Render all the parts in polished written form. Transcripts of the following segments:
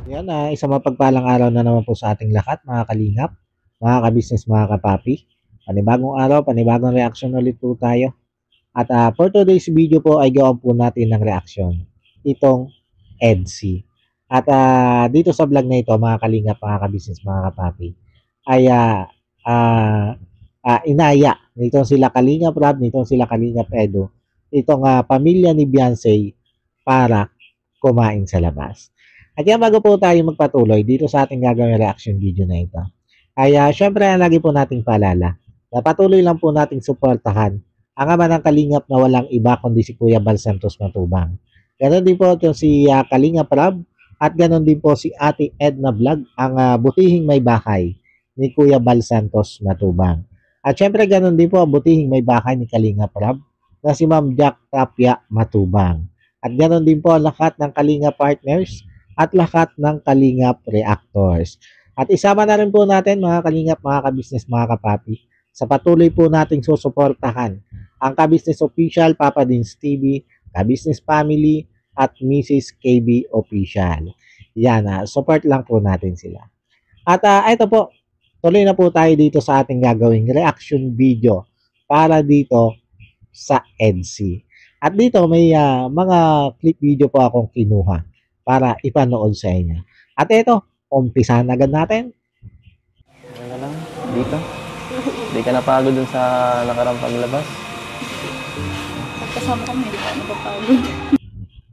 Yan, isang mapagpalang araw na naman po sa ating lahat, mga kalingap, mga kabisnes, mga kapapi. Panibagong araw, panibagong reaction ulit po tayo. At for today's video po ay gawan po natin ng reaction. Itong EDC. At dito sa vlog na ito, mga kalingap, mga kabisnes, mga kapapi, ay inaya nitong sila Kalingap Rob, nitong sila Kalingap Edo, itong pamilya ni Beyonce para kumain sa labas. At yan, bago po tayo magpatuloy dito sa ating gagawin reaction video na ito, ay syempre lagi po nating paalala na patuloy lang po nating suportahan ang ama ng Kalingap na walang iba kundi si Kuya Bal Santos Matubang. Ganon din po ito si Kalingap Rob at ganon din po si Ate Edna Vlog, ang butihing may bahay ni Kuya Bal Santos Matubang. At syempre ganon din po ang butihing may bahay ni Kalingap Rob na si Ma'am Jack Tapia Matubang. At ganon din po ang lahat ng Kalingap partners at lahat ng Kalingap reactors. At isama na rin po natin mga Kalingap, mga kabisnes, mga kapapi, sa patuloy po nating susuportahan ang Kabisnes Official, Papa Dins TV, Kabisnes Family, at Mrs. KB Official. Yan, support lang po natin sila. At ito po, tuloy na po tayo dito sa ating gagawing reaction video para dito sa EDC. At dito may mga clip video po akong kinuha para ipanood sa inyo. At ito, umpisahan agad natin. Ano ka lang, dito? Hindi ka napagod dun sa nakarang paglabas? Kasama kami, hindi pa napapagod.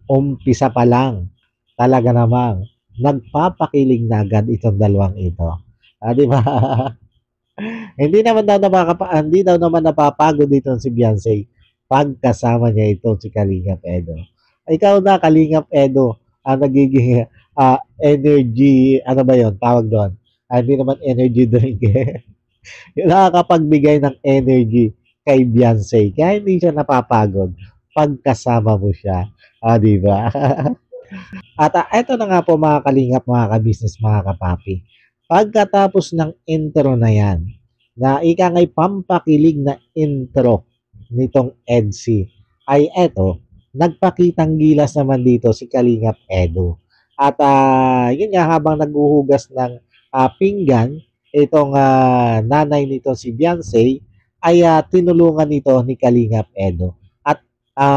Umpisa pa lang, talaga namang nagpapakilig na agad itong dalawang ito. Di ba? Hindi daw naman napapagod dito si Beyonce pag kasama niya ito si Kalingap Edo. Ikaw na, Kalingap Edo, ang nagiging energy, ano ba yon tawag doon? Hindi naman energy drink eh. Yung nakakapagbigay ng energy kay Beyonce. Kaya hindi siya napapagod pag kasama mo siya. Di ba? At eto na nga po mga kalingap, mga kabisnes, mga kapapi. Pagkatapos ng intro na yan, na ika nga'y pampakilig na intro nitong EDC, ay eto, nagpakitang gilas naman dito si Kalingap Edo. At yun nga, habang naghuhugas ng pinggan, itong nanay nito si Beyonce, ay tinulungan nito ni Kalingap Edo. At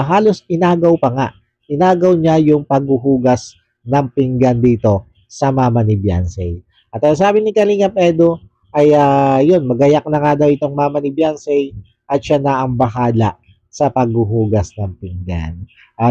halos inagaw pa nga. Inagaw niya yung paghuhugas ng pinggan dito sa mama ni Beyonce. At sabi ni Kalingap Edo, ay yun, magayak na nga daw itong mama ni Beyonce at siya na ang bahala sa paghuhugas ng pinggan.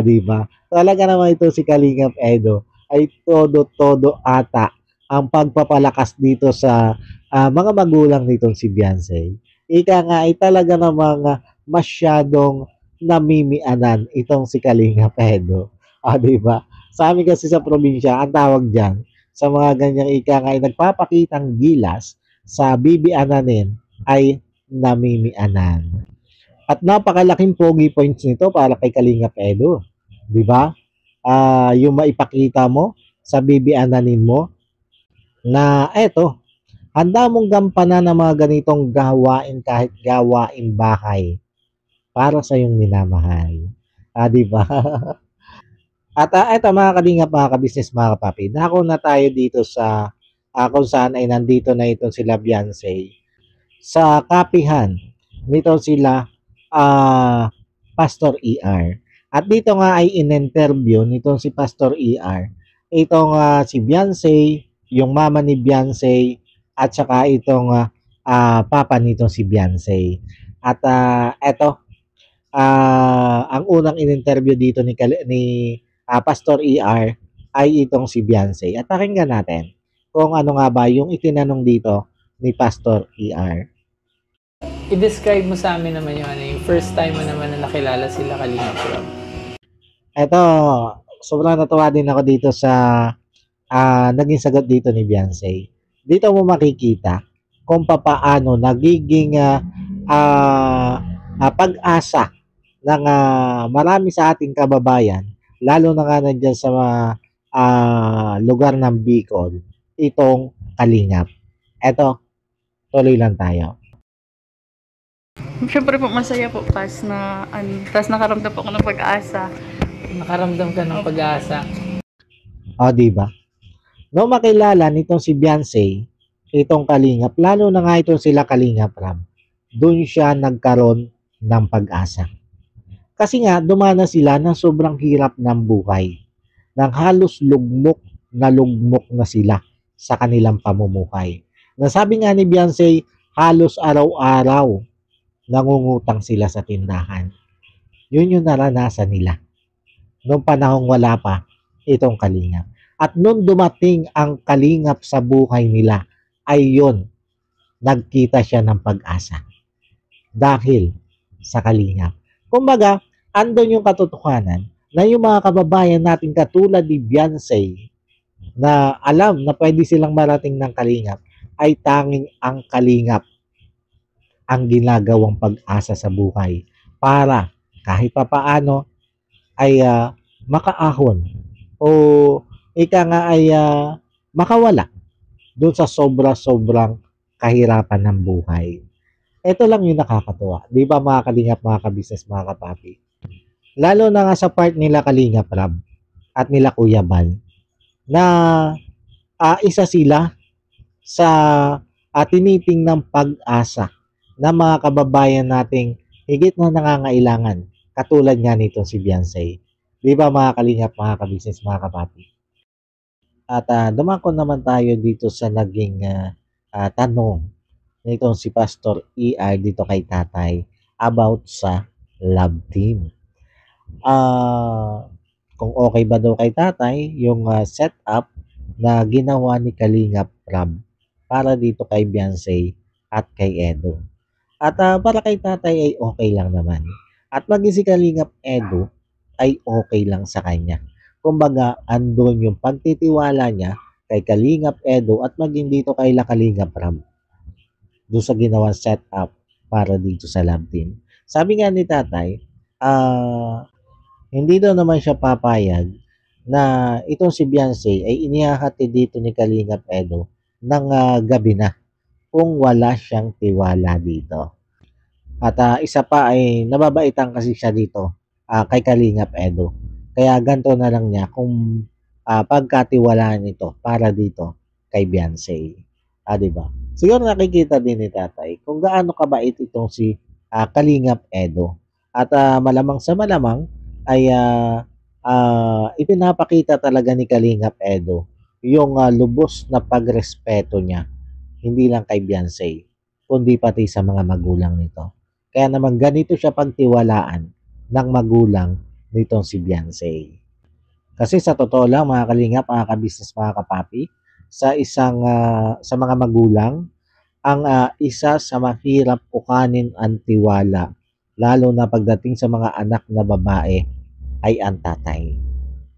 Di ba? Talaga naman ito si Kalingap Edo ay todo-todo ata ang pagpapalakas dito sa mga magulang nitong si Beyonce. Ika nga ay talaga namang masyadong namimianan itong si Kalingap Edo. Di ba? Sa amin kasi sa probinsya, ang tawag diyan sa mga ganyang ika nga ay nagpapakitang gilas sa bibiananin ay namimianan. At napakalaking pogi points nito para kay Kalingap Edo. Di ba? Yung maipakita mo sa bibiananin mo na eto, handa mong gampanan ng mga ganitong gawain kahit gawain bahay para sa iyong minamahal. Di ba? At eto mga kalingap, mga kabisnes, mga kapapi, nako na tayo dito sa kung saan ay nandito na ito sila Beyonce sa kapihan nito sila Pastor ER. At dito nga ay in-interview nitong si Pastor ER. Itong si Beyonce, yung mama ni Beyonce, at saka itong papa nitong si Beyonce. At eto, ang unang in-interview dito ni Pastor ER ay itong si Beyonce. At pakinggan natin kung ano nga ba yung itinanong dito ni Pastor ER. I-describe mo sa amin naman yung first time mo naman na nakilala sila Kalingap Rob. Eto, sobrang natuwa din ako dito sa naging sagot dito ni Beyonce. Dito mo makikita kung papaano nagiging pag-asa ng marami sa ating kababayan, lalo na nga nandyan sa lugar ng Bicol, itong Kalingap. Eto, tuloy lang tayo. Siyempre po, masaya po tas nakaramdam po ako ng pag-asa. Nakaramdam ka ng pag-asa. Di ba? No makilala nitong si Beyonce, itong Kalingap, lalo na nga itong sila Kalingap Ram, doon siya nagkaroon ng pag-asa. Kasi nga, dumana sila na sobrang hirap ng buhay. Nang halos lugmok na sila sa kanilang pamumuhay. Nasabi nga ni Beyonce, halos araw-araw nangungutang sila sa tindahan. Yun yung naranasan nila noong panahong wala pa itong Kalingap. At noong dumating ang Kalingap sa buhay nila, ay yun, nagkita siya ng pag-asa. Dahil sa Kalingap. Kumbaga, andun yung katotohanan na yung mga kababayan natin katulad ni Beyonce na alam na pwede silang marating ng Kalingap ay tanging ang Kalingap ang ginagawang pag-asa sa buhay para kahit papaano ay makaahon o ika nga ay makawala doon sa sobrang kahirapan ng buhay. Ito lang yung nakakatuwa. Di ba mga Kalingap, mga kabisnes, mga kapapi? Lalo na nga sa part nila Kalingap Rab at nila Kuya Bal na isa sila sa tiniting ng pag-asa ng mga kababayan nating higit na nangangailangan katulad nga nito si Beyonce. Di ba mga Kalingap, mga kabisnes, mga kapapi? At dumako naman tayo dito sa naging tanong nitong si Pastor ER dito kay tatay about sa love team. Kung okay ba daw kay tatay yung setup na ginawa ni Kalingap Rab para dito kay Beyonce at kay Edo. At para kay tatay ay okay lang naman. At maging si Kalingap Edo ay okay lang sa kanya. Kumbaga, andun yung pagtitiwala niya kay Kalingap Edo at maging dito kay Kalingap Rab doon sa ginawang setup para dito sa love team. Sabi nga ni tatay, hindi daw naman siya papayag na itong si Beyonce ay inihahati dito ni Kalingap Edo ng gabi na kung wala siyang tiwala dito. At isa pa ay nababaitan kasi siya dito kay Kalingap Edo. Kaya ganito na lang niya kung pagkatiwalaan ito para dito kay Beyonce. Diba? Siguro nakikita din ni tatay kung gaano kabait itong si Kalingap Edo. At malamang sa malamang ay ipinapakita talaga ni Kalingap Edo yung lubos na pagrespeto niya. Hindi lang kay Beyonce, kundi pati sa mga magulang nito. Kaya naman ganito siya pagtiwalaan ng magulang nitong si Beyonce. Kasi sa totoo lang mga Kalingap, mga kabisnes, mga kapapi, sa mga magulang, ang isa sa mahirap kukanin ang tiwala, lalo na pagdating sa mga anak na babae, ay ang tatay.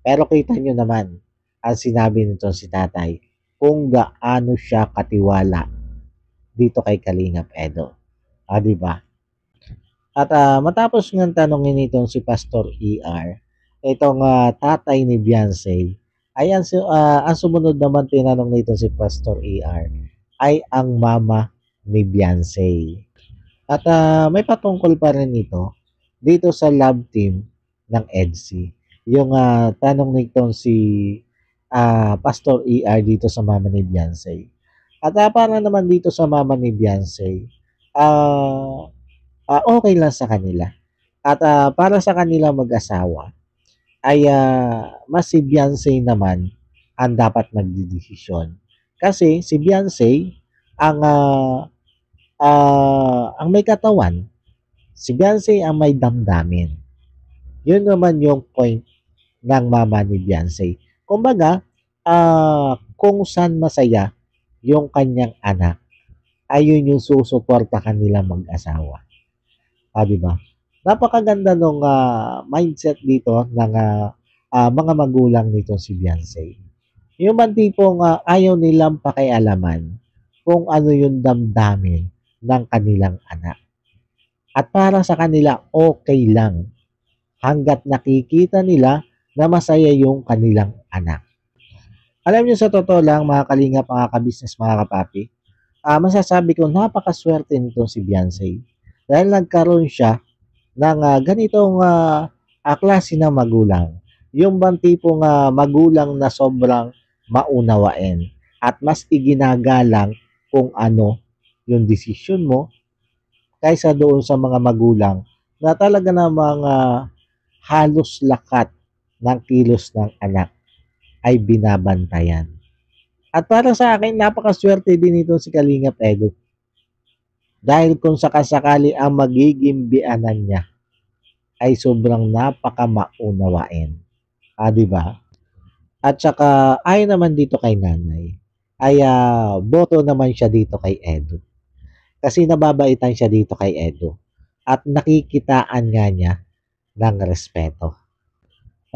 Pero kita nyo naman, ang sinabi nito si tatay, kung gaano siya katiwala dito kay Kalingap Edo. Diba? At matapos ng tanongin nitong si Pastor ER, itong tatay ni Beyonce, ay ang sumunod naman tinanong nito si Pastor ER ay ang mama ni Beyonce. At may patungkol pa rin ito dito sa love team ng EDC. Yung tanong nitong si Pastor ER dito sa mama ni Beyonce. At para naman dito sa mama ni Beyonce, okay lang sa kanila. At para sa kanila mag-asawa, ay mas si Beyonce naman ang dapat magdidesisyon. Kasi si Beyonce ang may katawan. Si Beyonce ang may damdamin. Yun naman yung point ng mama ni Beyonce. Kumbaga, kung saan masaya yung kanyang anak, ayun yung susuporta kanila mag-asawa. Diba? Napakaganda nung mindset dito ng mga magulang nito si Beyonce. Yung man tipong ayaw nilang pakialaman kung ano yung damdamin ng kanilang anak. At para sa kanila, okay lang hanggat nakikita nila na masaya yung kanilang anak. Alam niyo sa totoo lang mga Kalingap, mga kabisnes, mga kapapi, masasabi ko napakaswerte nito si Beyonce dahil nagkaroon siya ng ganitong klase ng magulang. Yung bang tipong magulang na sobrang maunawain at mas iginagalang kung ano yung desisyon mo kaysa doon sa mga magulang na talaga namang halos lakat ng kilos ng anak ay binabantayan. At para sa akin, napakaswerte din ito si Kalingap Edu. Dahil kung sakasakali ang magiging bianan niya ay sobrang napakamaunawain. Di ba? At saka, ayon naman dito kay nanay, ay boto naman siya dito kay Edu. Kasi nababaitan siya dito kay Edu. At nakikitaan nga niya ng respeto.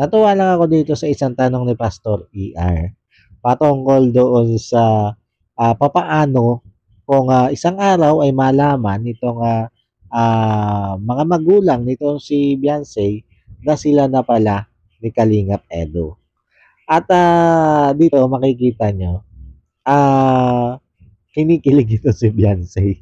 Natuwa lang ako dito sa isang tanong ni Pastor ER patungkol doon sa papaano kung isang araw ay malaman itong mga magulang nitong si Beyonce na sila na pala ni Kalingap Edu. At dito makikita nyo, kinikilig ito si Beyonce.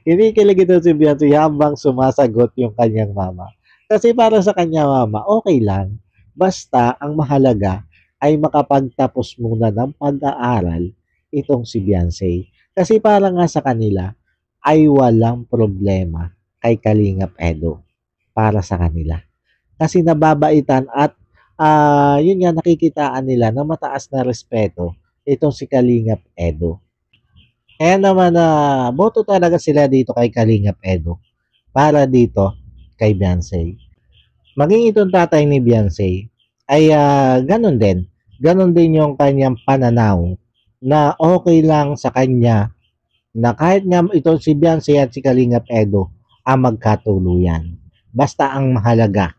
Kinikilig ito si Beyonce habang sumasagot yung kanyang mama. Kasi para sa kanya mama, okay lang. Basta ang mahalaga ay makapagtapos muna ng pag-aaral itong si Beyonce. Kasi para nga sa kanila ay walang problema kay Kalingap Edu para sa kanila. Kasi nababaitan at yun nga nakikitaan nila na mataas na respeto itong si Kalingap Edu. Kaya naman boto talaga sila dito kay Kalingap Edu para dito kay Beyonce. Maging itong tatay ni Beyonce ay ganun din. Ganun din yung kanyang pananaw na okay lang sa kanya na kahit nga ito si Beyonce at si Kalingap Edu ang magkatuluyan. Basta ang mahalaga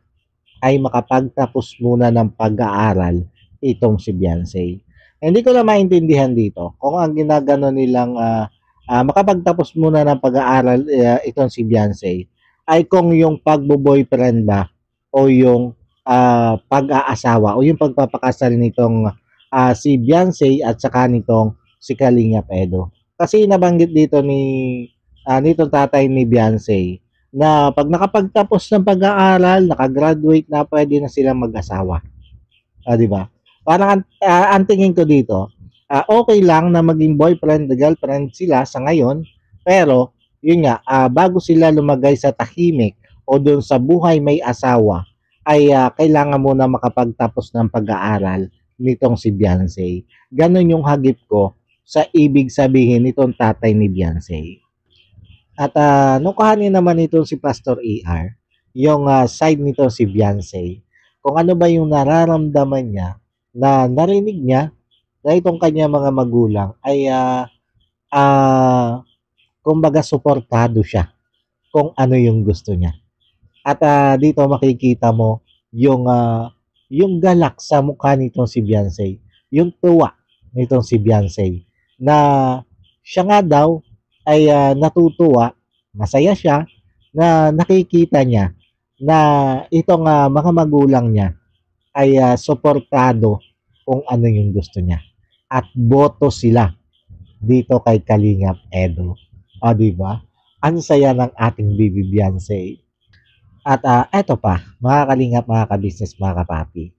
ay makapagtapos muna ng pag-aaral itong si Beyonce. Hindi ko na maintindihan dito kung ang ginagano nilang makapagtapos muna ng pag-aaral itong si Beyonce ay kung yung pagbo-boyfriend ba o yung pag-aasawa o yung pagpapakasal nitong si Beyonce at saka nitong si Kalingap Edu. Kasi nabanggit dito nitong tatay ni Beyonce na pag nakapagtapos ng pag-aaral, nakagraduate na, pwede na silang mag-asawa. Di ba? Parang ang tingin ko dito, okay lang na maging boyfriend, girlfriend sila sa ngayon, pero yun nga, bago sila lumagay sa tahimik o doon sa buhay may asawa, ay kailangan muna makapagtapos ng pag-aaral nitong si Beyonce. Ganon yung hagip ko sa ibig sabihin nitong tatay ni Beyonce. At nung kahanin naman itong si Pastor ER, yung side nito si Beyonce, kung ano ba yung nararamdaman niya na narinig niya na itong kanya mga magulang ay kumbaga suportado siya kung ano yung gusto niya. At dito makikita mo yung galak sa mukha nitong si Beyonce, yung tuwa nitong si Beyonce na siya nga daw ay natutuwa, masaya siya na nakikita niya na itong mga magulang niya ay suportado kung ano yung gusto niya. At boto sila dito kay Kalingap Edu. Di ba? Ang saya ng ating baby Beyonce. At eto pa, mga Kalingap, mga ka-business, mga kapapi.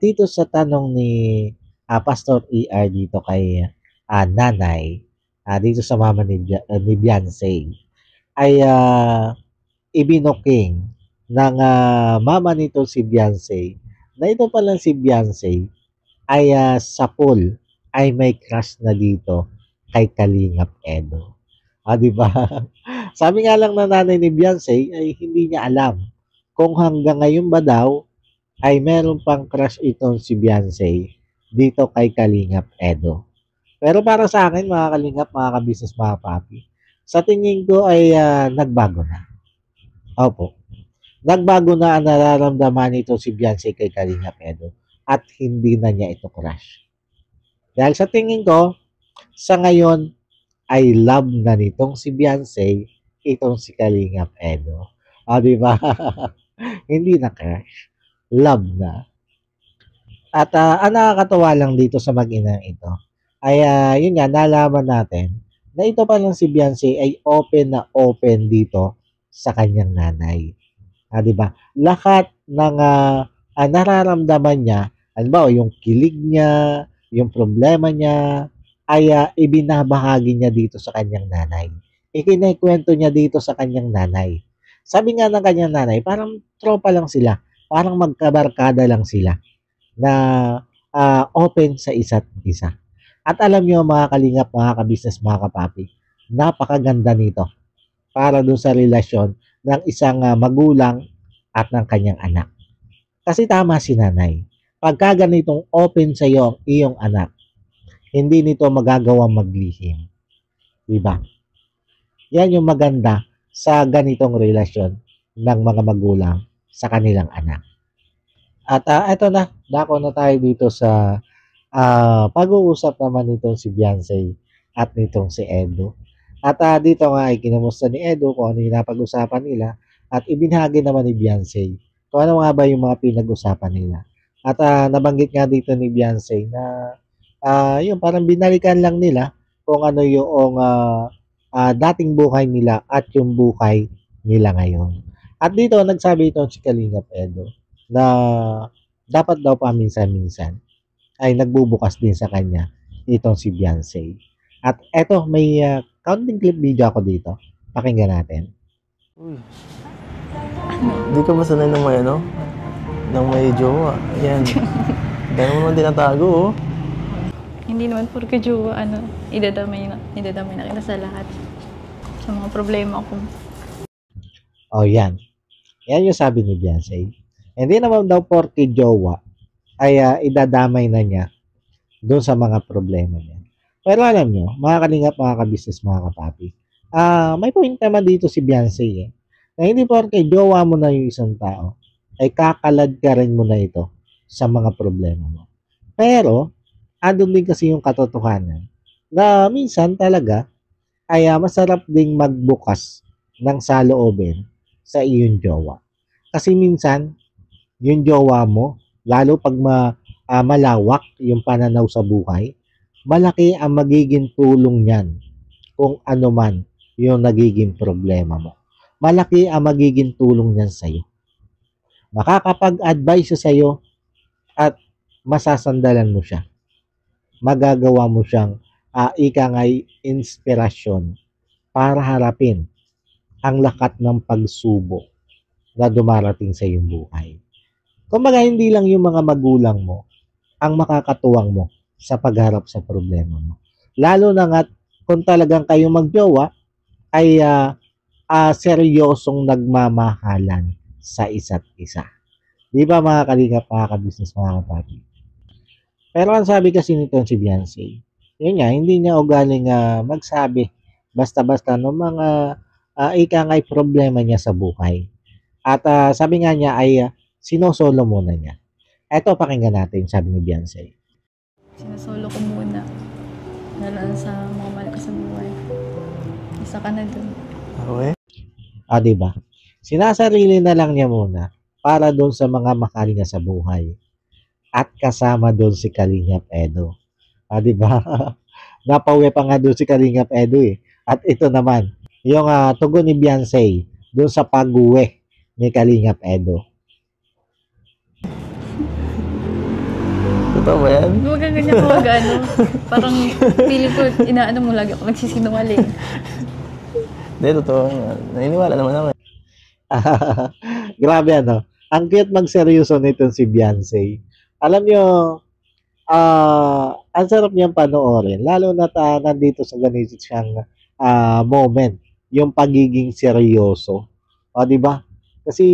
Dito sa tanong ni Pastor ER dito kay nanay, dito sa mama ni Beyonce, ay ibinuking ng mama nito si Beyonce na ito palang si Beyonce ay sa pool ay may crush na dito kay Kalingap Edu. Di ba? Sabi nga lang na nanay ni Beyonce ay hindi niya alam kung hanggang ngayon ba daw ay meron pang crush itong si Beyonce dito kay Kalingap Edu. Pero para sa akin, mga Kalingap, mga ka-business, mga papi, sa tingin ko ay nagbago na. Opo. Nagbago na ang nararamdaman nito si Beyonce kay Kalingap Edu at hindi na niya ito crush. Dahil sa tingin ko, sa ngayon ay love na nitong si Beyonce itong si Kalingap Edu. Di ba? Hindi na crush. Love na. At ang nakakatawa lang dito sa mag-inang ito ay yun nga, nalaman natin na ito pa lang si Beyonce ay open na open dito sa kanyang nanay. Di ba? Lahat ng nararamdaman niya Halimbawa, yung kilig niya, yung problema niya, ay ibinabahagi niya dito sa kanyang nanay. Ikinikwento niya dito sa kanyang nanay. Sabi nga ng kanyang nanay, parang tropa lang sila, parang magkabarkada lang sila na open sa isa't isa. At alam niyo mga kalingap, mga kabisnes, mga kapapi, napakaganda nito para doon sa relasyon ng isang magulang at ng kanyang anak. Kasi tama si nanay. Pagka ganitong open sa iyo ang iyong anak, hindi nito magagawang maglihim. Diba? Yan yung maganda sa ganitong relasyon ng mga magulang sa kanilang anak. At eto na, dako na tayo dito sa pag-uusap naman nitong si Beyonce at nitong si Edo. At dito nga ay kinamusta ni Edo kung ano yung napag-usapan nila at ibinahagi naman ni Beyonce kung ano nga ba yung mga pinag-usapan nila. At nabanggit nga dito ni Beyonce na yung parang binalikan lang nila kung ano yung dating buhay nila at yung buhay nila ngayon. At dito nagsabi ito si Kalingap Edo na dapat daw paminsan-minsan ay nagbubukas din sa kanya itong si Beyonce. At eto, may counting clip video ako dito. Pakinggan natin. Uy. Di ka ba sanay ng may ng may jowa? Ayan. Ganun mo naman tinatago, oh. Hindi naman porke jowa, idadamay na kita sa lahat. Sa mga problema ko. Oh, yan. Yan yung sabi ni Beyonce. Hindi naman daw porke jowa ay idadamay na niya doon sa mga problema niya. Pero alam nyo, mga kalingap, mga kabisnes, mga kapapi, may point naman dito si Beyonce na hindi porke jowa mo na yung isang tao, ay kakalad ka rin mo na ito sa mga problema mo. Pero, andun din kasi yung katotohanan na minsan talaga ay masarap ding magbukas ng saloobin sa iyong jowa. Kasi minsan, yung jowa mo, lalo pag malawak yung pananaw sa buhay, malaki ang magiging tulong niyan kung ano man yung nagiging problema mo. Malaki ang magiging tulong niyan sa iyo. Makakapag-advise sa iyo at masasandalan mo siya. Magagawa mo siyang ikangay inspirasyon para harapin ang lakat ng pagsubok na dumarating sa iyong buhay. Kumbaga, hindi lang yung mga magulang mo ang makakatuwang mo sa pagharap sa problema mo. Lalo na nga kung talagang kayo magjowa ay seryosong nagmamahalan sa isa't isa. Di ba mga kalingap, mga kabisnes, mga kapapi? Pero ang sabi kasi nito si Beyonce, yun nga, hindi niya ugaling magsabi basta-basta ng mga ikangay problema niya sa buhay. At sabi nga niya ay sinosolo muna niya. Eto, pakinggan natin, sabi ni Beyonce. Sinasolo ko muna. Lalo sa mga mahal ko sa buhay. Isa ka na dun. Okay. Diba? Sinasarili na lang niya muna para doon sa mga mahal niya sa buhay. At kasama doon si Kalingap Edo. Diba? Napauwi pa nga doon si Kalingap Edo eh. At ito naman, yung tugon ni Beyonce doon sa pag-uwi ni Kalingap Edo. Totoo ba yan? Huwag kang ganyan ko Parang feeling ko, inaano mo lagi ako nagsisinungaling. Hindi, totoo. Naniniwala naman ako. Grabe Ang cute magseryoso nito si Beyonce. Alam nyo, ang sarap niyang panoorin. Lalo na nandito sa ganito siyang moment. Yung pagiging seryoso. Diba? Kasi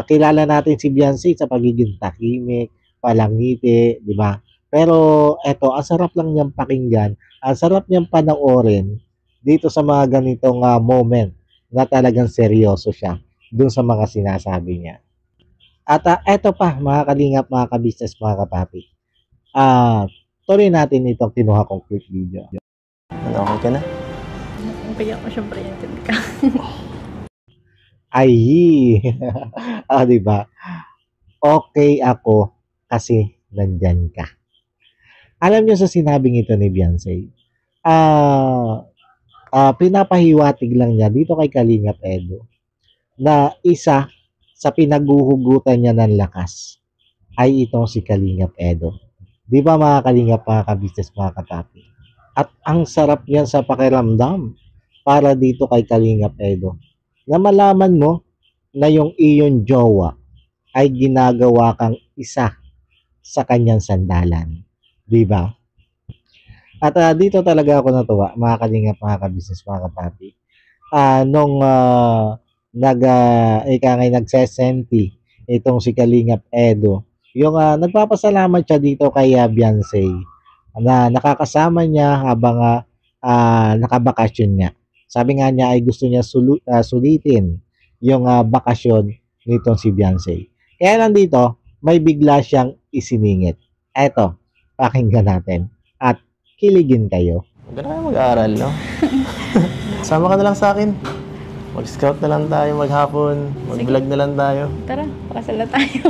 kilala natin si Beyonce sa pagiging tahimik, palangiti, di ba? Pero eto, ang sarap lang niyang pakinggan, ang sarap niyang panoorin dito sa mga ganitong moment na talagang seryoso siya dun sa mga sinasabi niya. At eto pa, mga kalingap, mga kabisnes, mga kapapi. Tuloy natin itong kinuha kong quick video. Ano, okay ka na? Okay ako, syempre yan ka. Ay, di ba? Okay ako kasi nandyan ka. Alam niyo sa sinabing ito ni Beyonce, pinapahiwatig lang niya dito kay Kalingap Edo na isa sa pinaguhugutan niya ng lakas ay itong si Kalingap Edo. Di ba mga Kalingap, mga ka-business, mga kapapi? At ang sarap niyan sa pakiramdam para dito kay Kalingap Edo na malaman mo na yung iyong jowa ay ginagawa kang isa sa kanyang sandalan. Di ba? At dito talaga ako natuwa, mga Kalingap, mga ka-business, mga kapapi. Nung ika ngay nagsesenti itong si Kalingap Edo, yung nagpapasalamat siya dito kay Beyonce na nakakasama niya habang nakabakasyon niya. Sabi nga niya ay gusto niya sulitin yung bakasyon nitong si Beyonce. Kaya nandito, may bigla siyang isiningit. Eto, pakinggan natin at kiligin kayo. Huwag ka na kayo mag-aaral, no? Sama ka na lang sa akin. Mag-scout na lang tayo maghapon. Mag-vlog na lang tayo. Tara, pakasal na tayo.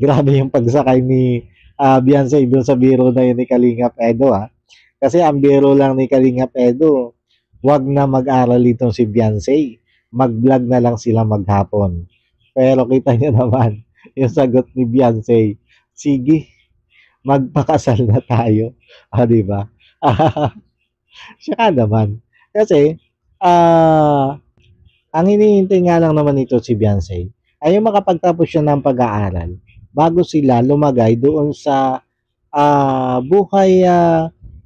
Grabe yung pagsakay ni Beyonce doon sa biro na yun ni Kalingap Edo Kasi ang biro lang ni Kalingap Edo, wag na mag-aral itong si Beyonce. Mag-vlog na lang sila maghapon. Pero kita niyo naman, yung sagot ni Beyonce, sige, magpakasal na tayo. Di ba? Siya naman. Kasi, ang hinihintay nga lang naman ito si Beyonce ay yung makapagtapos siya ng pag-aaral bago sila lumagay doon sa buhay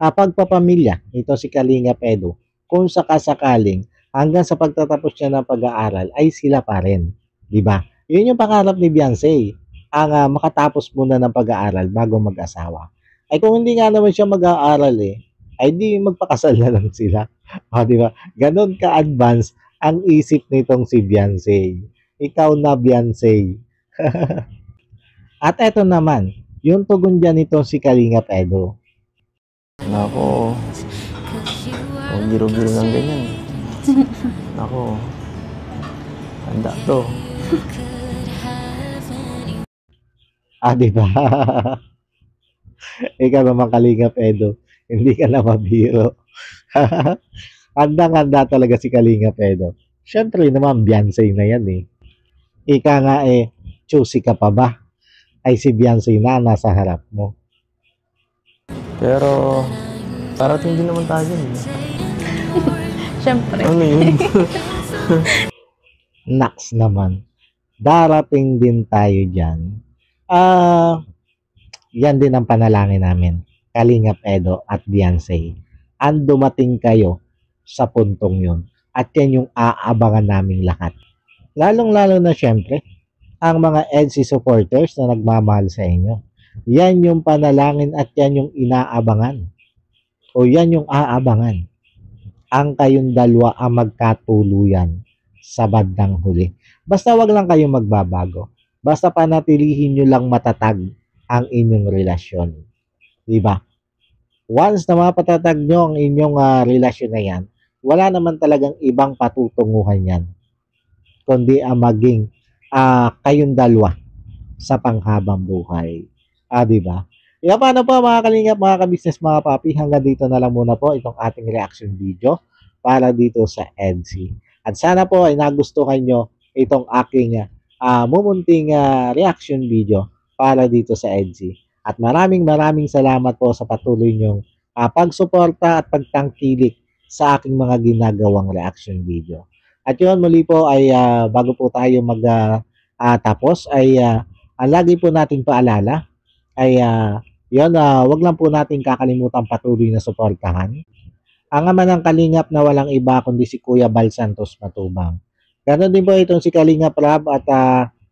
pagpapamilya. Ito si Kalingap Edo. Kung sakasakaling hanggang sa pagtatapos niya ng pag-aaral ay sila pa rin. Diba? Yun yung pangarap ni Beyonce. Ang makatapos muna ng pag-aaral bago mag-asawa. Ay kung hindi nga naman siya mag-aaral ay di magpakasal na lang sila. Diba? Ganon ka-advance ang isip nitong si Beyonce. Ikaw na, Beyonce. At eto naman, yung tugon dyan nito si Kalingap Edo. Nako, huwag biro-biro ng ganyan. Nako, handa to. Diba? Ikaw naman, Kalingap Edo. Hindi ka na mabiro. Handang-handa talaga si Kalingap Edo. Siyempre naman, Beyonce na yan Ika nga choosy ka pa ba? Ay si Beyonce na nasa harap mo. Pero, parating din naman tayo dyan. Siyempre. Ano yun? Naks naman. Darating din tayo dyan. Yan din ang panalangin namin. Kalingap Edo at Beyonce. Ang dumating kayo sa puntong yun. At yan yung aabangan naming lahat. Lalong-lalo na syempre, ang mga EDSI supporters na nagmamahal sa inyo. Yan yung panalangin at yan yung inaabangan. O yan yung aabangan. Ang kayong dalawa ang magkatuluyan sa bandang huli. Basta wag lang kayong magbabago. Basta panatilihin nyo lang matatag ang inyong relasyon. Diba? Once na mapatatag nyo ang inyong relasyon na yan, wala naman talagang ibang patutunguhan yan. Kundi ang maging kayong dalawa sa panghabang buhay. Diba? Paano po mga Kalingap, mga ka-business, mga papi, hanggang dito na lang muna po itong ating reaction video para dito sa EDSI. At sana po ay nagustuhan nyo itong aking mumunting reaction video para dito sa EDSI. At maraming salamat po sa patuloy nyong pagsuporta at pagtangkilik sa aking mga ginagawang reaction video. At yun, muli po ay bago po tayo tapos ay ang lagi po nating paalala ay wag lang po nating kakalimutan patuloy na suportahan ang ama ng Kalingap na walang iba kundi si Kuya Bal Santos Matubang. Ganon din po itong si Kalingap Rab at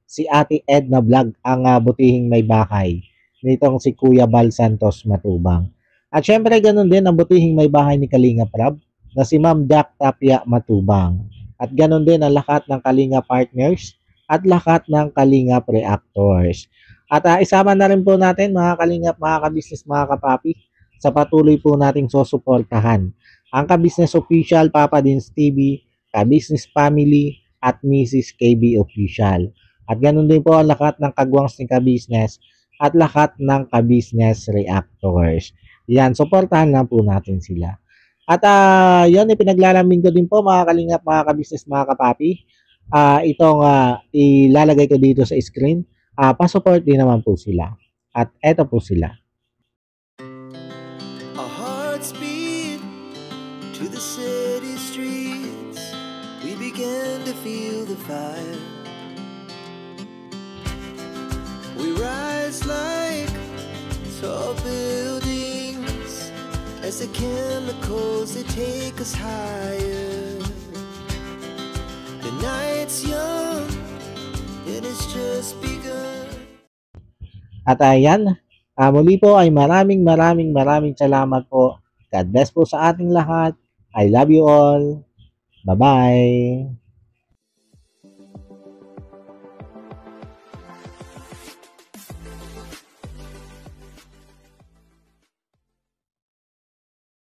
si Ate Edna Vlog ang butihing may bahay nitong si Kuya Bal Santos Matubang. At syempre ganon din ang butihing may bahay ni Kalingap Rab na si Ma'am Jack Tapia Matubang. At ganon din ang lahat ng Kalingap partners at lahat ng Kalingap reactors. At isama na rin po natin mga Kalingap, mga ka-business, mga kapapi sa patuloy po nating susuportahan ang ka-business official Papa Dins TV, ka-business family at Mrs. KB official. At ganon din po ang lahat ng kagwangs ni ka-business at lahat ng ka-business reactors. Yan, suportahan lang po natin sila. At yan, ipinaglalamin ko din po mga Kalingap, mga ka-business, mga kapapi. Itong ilalagay ko dito sa screen pa-support din naman po sila. At eto po sila. Our hearts beat to the city streets. We began to feel the fire. We rise like tall buildings as the chemicals they take us higher. The night's young and it's just begun. At ayan, muli po ay maraming salamat po. God bless po sa ating lahat. I love you all. Bye-bye.